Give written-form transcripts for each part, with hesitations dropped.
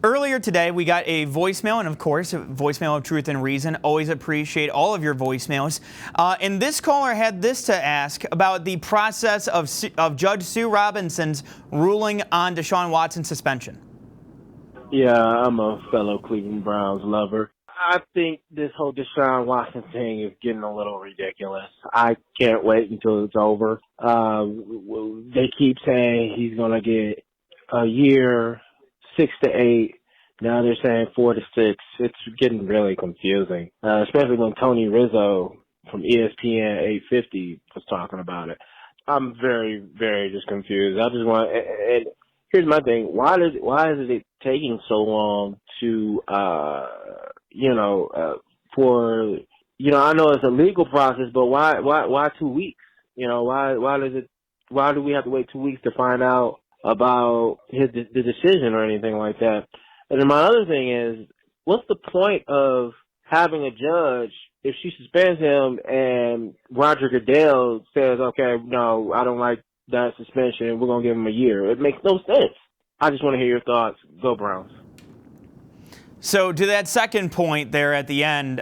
Earlier today, we got a voicemail, and of course, a voicemail of truth and reason. Always appreciate all of your voicemails. And this caller had this to ask about the process of Judge Sue Robinson's ruling on Deshaun Watson's suspension. Yeah, I'm a fellow Cleveland Browns lover. I think this whole Deshaun Watson thing is getting a little ridiculous. I can't wait until it's over. They keep saying he's going to get a year, 6 to 8. Now they're saying 4 to 6. It's getting really confusing, especially when Tony Rizzo from ESPN 850 was talking about it. I'm very, very just confused. I just want, and here's my thing. Why is it taking so long to, I know it's a legal process, but why 2 weeks? Why do we have to wait 2 weeks to find out about the decision or anything like that? And then my other thing is, what's the point of having a judge if she suspends him and Roger Goodell says, okay, no, I don't like that suspension and we're going to give him a year? It makes no sense. I just want to hear your thoughts. Go Browns. So to that second point there at the end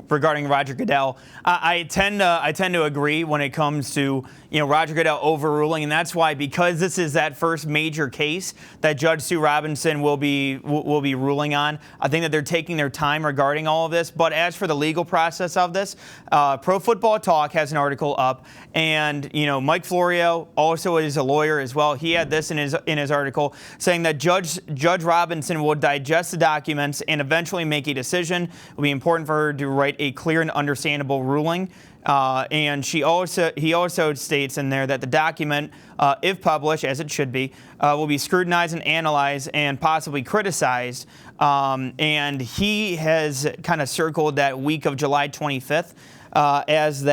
regarding Roger Goodell, I tend to agree when it comes to Roger Goodell overruling, and that's why, because this is that first major case that Judge Sue Robinson will be ruling on. I think that they're taking their time regarding all of this. But as for the legal process of this, Pro Football Talk has an article up, and Mike Florio also is a lawyer as well. He had this in his article saying that Judge Robinson will digest the documents and eventually make a decision. It will be important for her to write a clear and understandable ruling. And he also states in there that the document, if published, as it should be, will be scrutinized and analyzed and possibly criticized. And he has kind of circled that week of July 25th as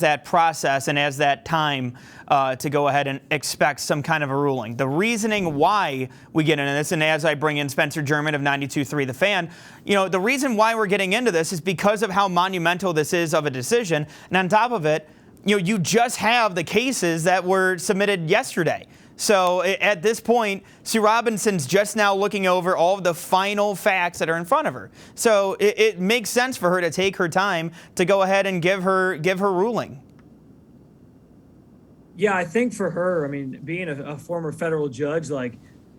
that process and as that time to go ahead and expect some kind of a ruling. The reasoning why we get into this, and as I bring in Spencer German of 92.3 The Fan, the reason why we're getting into this is because of how monumental this is of a decision. And on top of it, you just have the cases that were submitted yesterday. So at this point, Sue Robinson's just now looking over all of the final facts that are in front of her. So it makes sense for her to take her time to go ahead and give her ruling. Yeah, I think for her, being a former federal judge,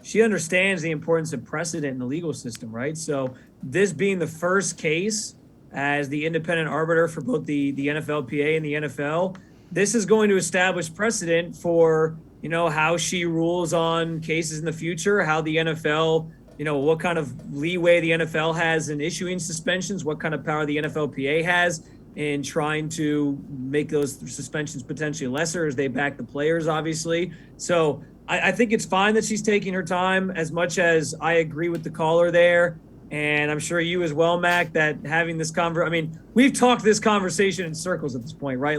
she understands the importance of precedent in the legal system, right? So this being the first case as the independent arbiter for both the NFLPA and the NFL, this is going to establish precedent for how she rules on cases in the future, how the NFL, what kind of leeway the NFL has in issuing suspensions, what kind of power the NFLPA has in trying to make those suspensions potentially lesser as they back the players, obviously. So I think it's fine that she's taking her time, as much as I agree with the caller there. And I'm sure you as well, Mac, that having this we've talked this conversation in circles at this point, right?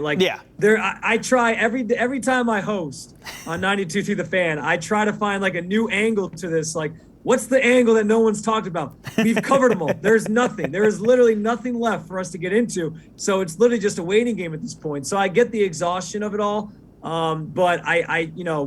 I try every time I host on 92.3 The Fan, I try to find a new angle to this. What's the angle that no one's talked about? We've covered them all. There's nothing. There is literally nothing left for us to get into. So it's literally just a waiting game at this point. So I get the exhaustion of it all. But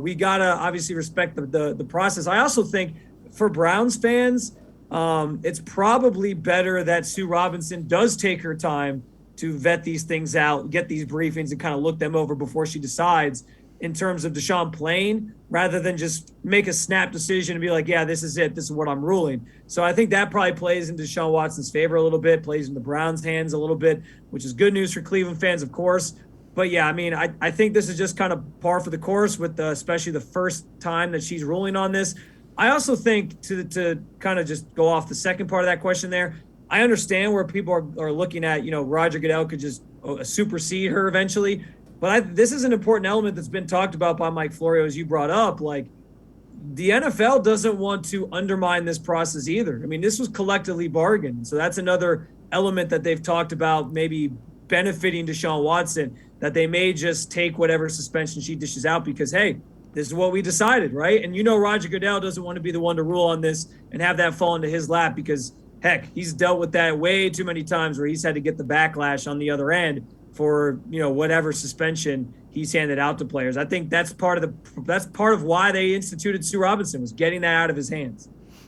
we gotta obviously respect the process. I also think for Browns fans, it's probably better that Sue Robinson does take her time to vet these things out, get these briefings, and kind of look them over before she decides in terms of Deshaun playing, rather than just make a snap decision and be like, yeah, this is it. This is what I'm ruling. So I think that probably plays into Deshaun Watson's favor a little bit, plays in the Browns' hands a little bit, which is good news for Cleveland fans, of course. But yeah, I think this is just kind of par for the course with especially the first time that she's ruling on this. I also think to kind of just go off the second part of that question there, I understand where people are looking at, Roger Goodell could just supersede her eventually. But this is an important element that's been talked about by Mike Florio, as you brought up. The NFL doesn't want to undermine this process either. This was collectively bargained. So that's another element that they've talked about maybe benefiting Deshaun Watson, that they may just take whatever suspension she dishes out because, hey, this is what we decided, right? And Roger Goodell doesn't want to be the one to rule on this and have that fall into his lap because, heck, he's dealt with that way too many times where he's had to get the backlash on the other end. for whatever suspension he's handed out to players. I think that's part of why they instituted Sue Robinson, was getting that out of his hands.